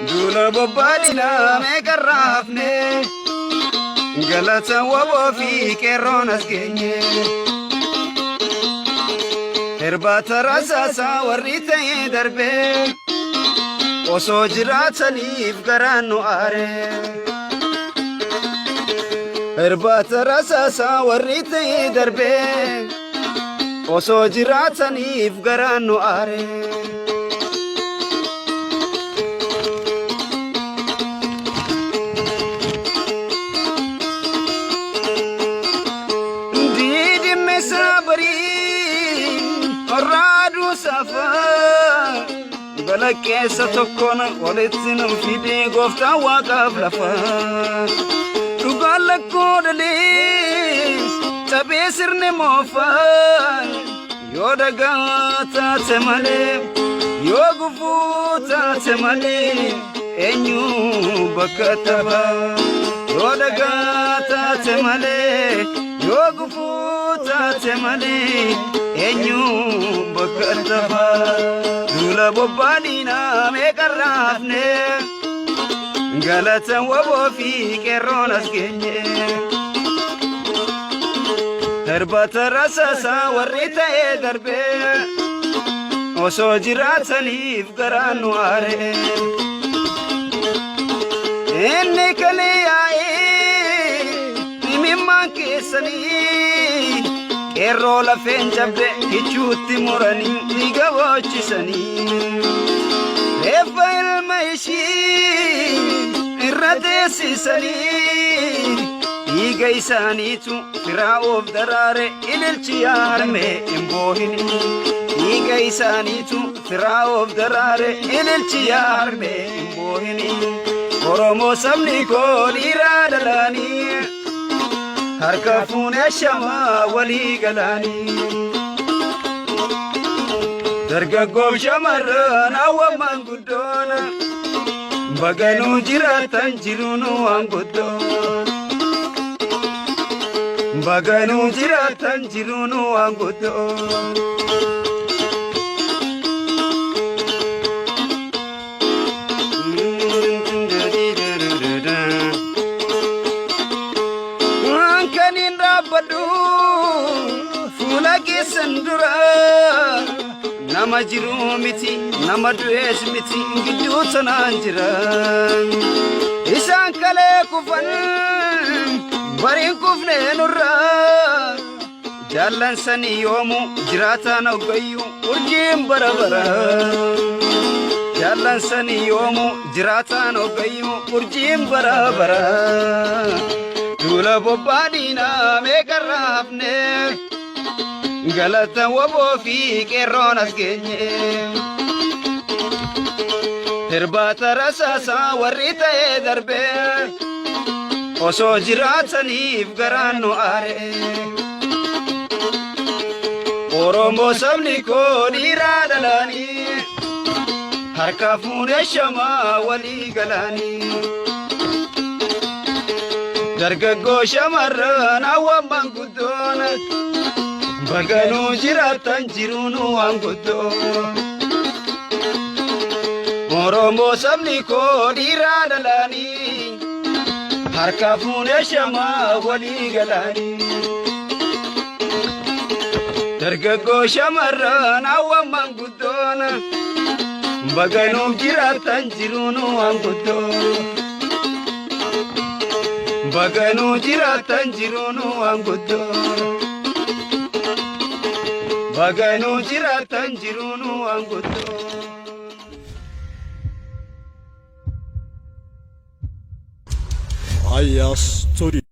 Dula bobbadina meeqarraafne galata waboo fi qeerroon as geenye irbaata rasaasaa warri ta'ee darbee osoo jiraataniif garaan nu aare irbaata rasaasaa warri ta'ee darbee osoo jiraataniif garaan nu aare Radu safa balakkeessa tokkoon walitti nu fide gooftaan waaqaaf lafa dhugaan lakkoo dhalee cabee sirne moofaa yoo dagaa taate malee yoo gufuu taate malee eenyu bakka taphaa yoo dagaa taate malee yoo gufuu taate malee eenyu bakka taphaa dula bobbadina meeqarraafne galata waboo fi qeerroon as geenye irbaata rasaasaa warri ta'ee darbee osoo jiraataniif garaan nu aare inni kalee yaa'ee imimmaan keessanii qeerroo lafeen jabde kichuutti muranii dhiiga boochisanii reeffa ilma ishii irra teessisanii dhiiga isaaniitu firaa of daraare ililchi yaarme hin boohini dhiiga isaaniitu firaa of daraare ililchi yaarme hin boohini Oromoo sabni koo dhiiraa dhalaanii harka fuunee shamaa walii galaanii dargaggoof shamarran hawwaman guddoon baganuu jiraatan jiruun waan guddoon baganuu jiraatan jiruun waan guddoon Sandura nama jiru miti nama du'es miti gidduu sanaan jira isaan kalee kufan bariin kufne nurra jaallan sanii yoomu jiraataan oggayyu urjiin barabara jaallan sanii yoomu jiraataan oggayyu urjiin barabara dula bobbadina meeqarraafne galata waboo fi qeerroon as geenye irbaata rasaasaa warri ta'ee darbee osoo jiraataniif garaan nu aare Oromoo sabni koo dhiiraa dhalaanii harka fuunee shamaa walii galaanii dargaggoo shamarran hawwaman guddoon baganuu jiraatan jiruun waan guddoon Oromoo sabni koo dhiiraa dhalaanii harka fuunee shamaa walii galaanii dargaggoo shamarran hawwaman guddoon baganuu jiraatan jiruun waan guddoon baganuu jiraatan jiruun waan guddoon baganuu jiraatan jiruun waan guddoon Ayas Studio.